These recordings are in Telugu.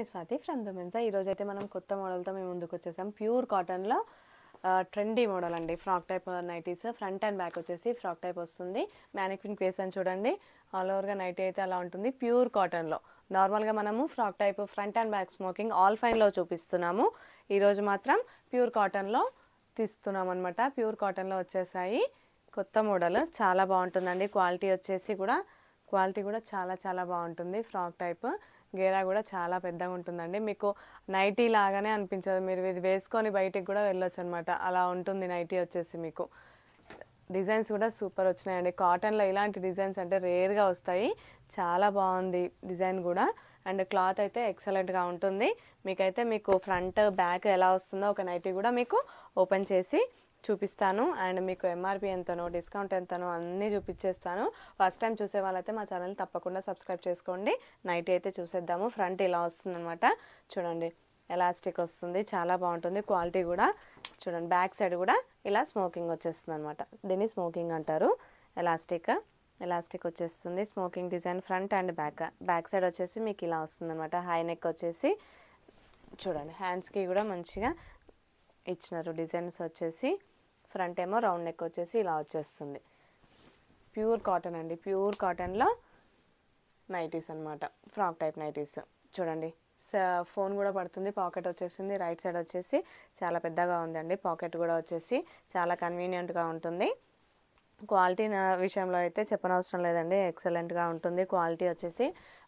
మీ స్వాతి ఫ్రమ్ దుమెన్సా. ఈరోజైతే మనం కొత్త మోడల్తో మేము ముందుకు వచ్చేసాం. ప్యూర్ కాటన్లో ట్రెండీ మోడల్ అండి. Frock type nighties, front and back వచ్చేసి ఫ్రాక్ టైప్ వస్తుంది. మ్యానిక్విన్ పేస్ అని చూడండి, ఆల్ ఓవర్గా నైటీ అయితే అలా ఉంటుంది. ప్యూర్ కాటన్లో నార్మల్గా మనము frock type front and back smocking all ఫైన్లో చూపిస్తున్నాము. ఈరోజు మాత్రం ప్యూర్ కాటన్లో తీస్తున్నాం అనమాట. ప్యూర్ కాటన్లో వచ్చేసాయి కొత్త మోడల్. చాలా బాగుంటుందండి. క్వాలిటీ కూడా చాలా బాగుంటుంది. ఫ్రాక్ టైప్ గేరా కూడా చాలా పెద్దగా ఉంటుందండి. మీకు నైటీ లాగానే అనిపించదు. మీరు ఇది వేసుకొని బయటికి కూడా వెళ్ళొచ్చు అనమాట. అలా ఉంటుంది నైటీ వచ్చేసి. మీకు డిజైన్స్ కూడా సూపర్ వచ్చినాయండి. కాటన్లో ఇలాంటి డిజైన్స్ అంటే రేర్గా వస్తాయి. చాలా బాగుంది డిజైన్ కూడా. అండ్ క్లాత్ అయితే ఎక్సలెంట్గా ఉంటుంది. మీకు ఫ్రంట్ బ్యాక్ ఎలా వస్తుందో ఒక నైటీ కూడా మీకు ఓపెన్ చేసి చూపిస్తాను. అండ్ మీకు ఎంఆర్పి ఎంతనో, డిస్కౌంట్ ఎంతనో అన్నీ చూపించేస్తాను. ఫస్ట్ టైం చూసే వాళ్ళైతే మా ఛానల్ తప్పకుండా సబ్స్క్రైబ్ చేసుకోండి. నైటీ అయితే చూసేద్దాము. ఫ్రంట్ ఇలా వస్తుంది అనమాట. చూడండి, ఎలాస్టిక్ వస్తుంది, చాలా బాగుంటుంది. క్వాలిటీ కూడా చూడండి. బ్యాక్ సైడ్ కూడా ఇలా స్మోకింగ్ వచ్చేస్తుంది అనమాట. దీన్ని స్మోకింగ్ అంటారు. ఎలాస్టిక్ వచ్చేస్తుంది. Smoking design front and back side వచ్చేసి మీకు ఇలా వస్తుంది అనమాట. హై నెక్ వచ్చేసి చూడండి, హ్యాండ్స్కి కూడా మంచిగా ఇచ్చినారు డిజైన్స్ వచ్చేసి. ఫ్రంట్ ఏమో రౌండ్ నెక్ వచ్చేసి ఇలా వచ్చేస్తుంది. ప్యూర్ కాటన్ అండి. ప్యూర్ కాటన్లో నైటీస్ అనమాట. ఫ్రాక్ టైప్ నైటీస్ చూడంండి. ఫోన్ కూడా పడుతుంది. పాకెట్ వచ్చేసింది. రైట్ సైడ్ వచ్చేసి చాలా పెద్దగా ఉందండి. పాకెట్ కూడా వచ్చేసి చాలా కన్వీనియంట్గా ఉంటుంది. క్వాలిటీ విషయంలో అయితే చెప్పనవసరం లేదండి. ఎక్సలెంట్గా ఉంటుంది. క్వాలిటీ వచ్చేసి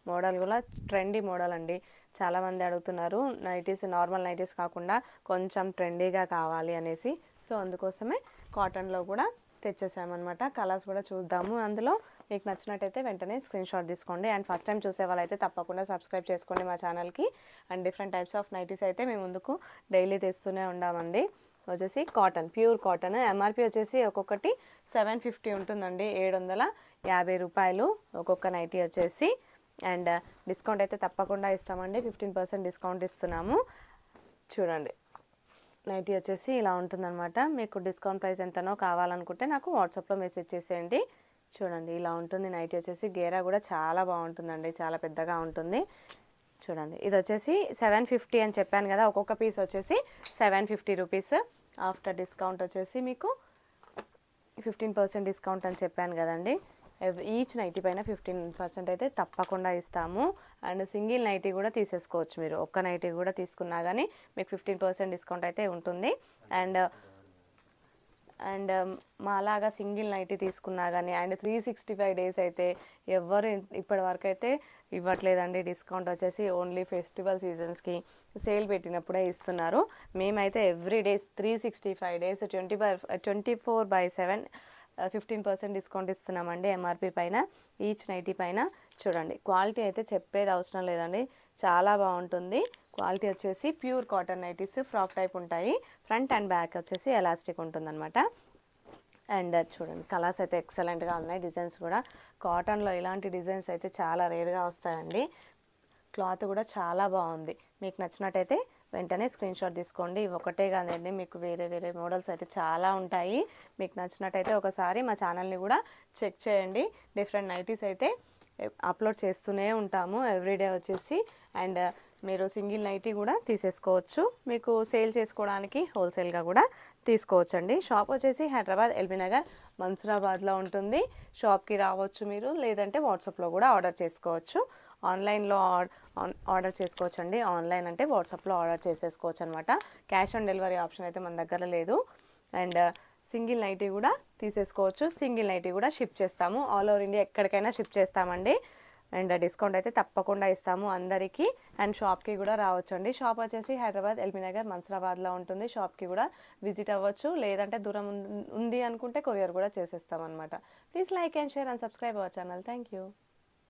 మోడల్ కూడా ట్రెండీ మోడల్ అండి. చాలామంది అడుగుతున్నారు నైటీస్, నార్మల్ నైటీస్ కాకుండా కొంచెం ట్రెండీగా కావాలి అనేసి. సో అందుకోసమే కాటన్లో కూడా తెచ్చేసామన్నమాట. కలర్స్ కూడా చూద్దాము. అందులో మీకు నచ్చినట్టయితే వెంటనే స్క్రీన్ షాట్ తీసుకోండి. అండ్ ఫస్ట్ టైం చూసే వాళ్ళైతే తప్పకుండా సబ్స్క్రైబ్ చేసుకోండి మా ఛానల్కి. And different types of nighties అయితే మేము ముందుకు డైలీ తెస్తూనే ఉన్నామండి. వచ్చేసి కాటన్, ప్యూర్ కాటన్. ఎంఆర్పి వచ్చేసి ఒక్కొక్కటి 750 ఉంటుందండి. 750 రూపాయలు ఒక్కొక్క నైటీ వచ్చేసి. అండ్ డిస్కౌంట్ అయితే తప్పకుండా ఇస్తామండి. 15% డిస్కౌంట్ ఇస్తున్నాము. చూడండి, నైటీ వచ్చేసి ఇలా ఉంటుందన్నమాట. మీకు డిస్కౌంట్ ప్రైస్ ఎంతనో కావాలనుకుంటే నాకు వాట్సాప్లో మెసేజ్ చేసేయండి. చూడండి, ఇలా ఉంటుంది నైటీ వచ్చేసి. గేరా కూడా చాలా బాగుంటుందండి. చాలా పెద్దగా ఉంటుంది. చూడండి, ఇది వచ్చేసి 750 అని చెప్పాను కదా. ఒక్కొక్క పీస్ వచ్చేసి 750 రూపీస్. ఆఫ్టర్ డిస్కౌంట్ వచ్చేసి మీకు 15% డిస్కౌంట్ అని చెప్పాను కదండి. ఈచ్ నైటీ పైన 15% అయితే తప్పకుండా ఇస్తాము. అండ్ సింగిల్ నైటీ కూడా తీసేసుకోవచ్చు మీరు. ఒక్క నైటీ కూడా తీసుకున్నా కానీ మీకు 15% డిస్కౌంట్ అయితే ఉంటుంది. అండ్ మాలాగా సింగిల్ నైటీ తీసుకున్నా కానీ అండ్ 365 డేస్ అయితే ఎవరు ఇప్పటి వరకు అయితే ఇవ్వట్లేదండి. డిస్కౌంట్ వచ్చేసి ఓన్లీ ఫెస్టివల్ సీజన్స్కి సేల్ పెట్టినప్పుడే ఇస్తున్నారు. మేమైతే ఎవ్రీ డేస్ 365 డేస్ 24/7 15% డిస్కౌంట్ ఇస్తున్నామండి ఎంఆర్పి పైన, ఈచ్ నైటీ పైన. చూడండి, క్వాలిటీ అయితే చెప్పేది అవసరం లేదండి. చాలా బాగుంటుంది. క్వాలిటీ వచ్చేసి pure cotton nighties frock type ఉంటాయి. ఫ్రంట్ అండ్ బ్యాక్ వచ్చేసి ఎలాస్టిక్ ఉంటుందన్నమాట. అండ్ చూడండి, కలర్స్ అయితే ఎక్సలెంట్గా ఉన్నాయి. డిజైన్స్ కూడా కాటన్లో ఇలాంటి డిజైన్స్ అయితే చాలా రేర్గా వస్తాయండి. క్లాత్ కూడా చాలా బాగుంది. మీకు నచ్చినట్టయితే వెంటనే స్క్రీన్ షాట్ తీసుకోండి. ఒకటే కాదండి, మీకు వేరే మోడల్స్ అయితే చాలా ఉంటాయి. మీకు నచ్చినట్టయితే ఒకసారి మా ఛానల్ని కూడా చెక్ చేయండి. డిఫరెంట్ నైటీస్ అయితే అప్లోడ్ చేస్తూనే ఉంటాము ఎవ్రీడే వచ్చేసి. అండ్ మీరు సింగిల్ నైటీ కూడా తీసేసుకోవచ్చు. మీకు సేల్ చేసుకోవడానికి హోల్సేల్గా కూడా తీసుకోవచ్చు అండి. షాప్ వచ్చేసి హైదరాబాద్ ఎల్బీ నగర్ మన్సూరాబాద్లో ఉంటుంది. షాప్కి రావచ్చు మీరు, లేదంటే వాట్సాప్లో కూడా ఆర్డర్ చేసుకోవచ్చు. ఆన్లైన్లో ఆర్డర్ చేసుకోవచ్చు అండి. ఆన్లైన్ అంటే వాట్సాప్లో ఆర్డర్ చేసేసుకోవచ్చు అనమాట. క్యాష్ ఆన్ డెలివరీ ఆప్షన్ అయితే మన దగ్గర లేదు. అండ్ సింగిల్ నైటీ కూడా తీసేసుకోవచ్చు. సింగిల్ నైటీ కూడా షిప్ చేస్తాము. ఆల్ ఓవర్ ఇండియా ఎక్కడికైనా షిప్ చేస్తామండి. అండ్ డిస్కౌంట్ అయితే తప్పకుండా ఇస్తాము అందరికీ. అండ్ షాప్కి కూడా రావచ్చు అండి. షాప్ వచ్చేసి హైదరాబాద్ ఎల్బీ నగర్ మన్సూరాబాద్లో ఉంటుంది. షాప్కి కూడా విజిట్ అవ్వచ్చు. లేదంటే దూరం ఉంది అనుకుంటే కొరియర్ కూడా చేసేస్తాం అనమాట. Please like and share and subscribe our channel. Thank you.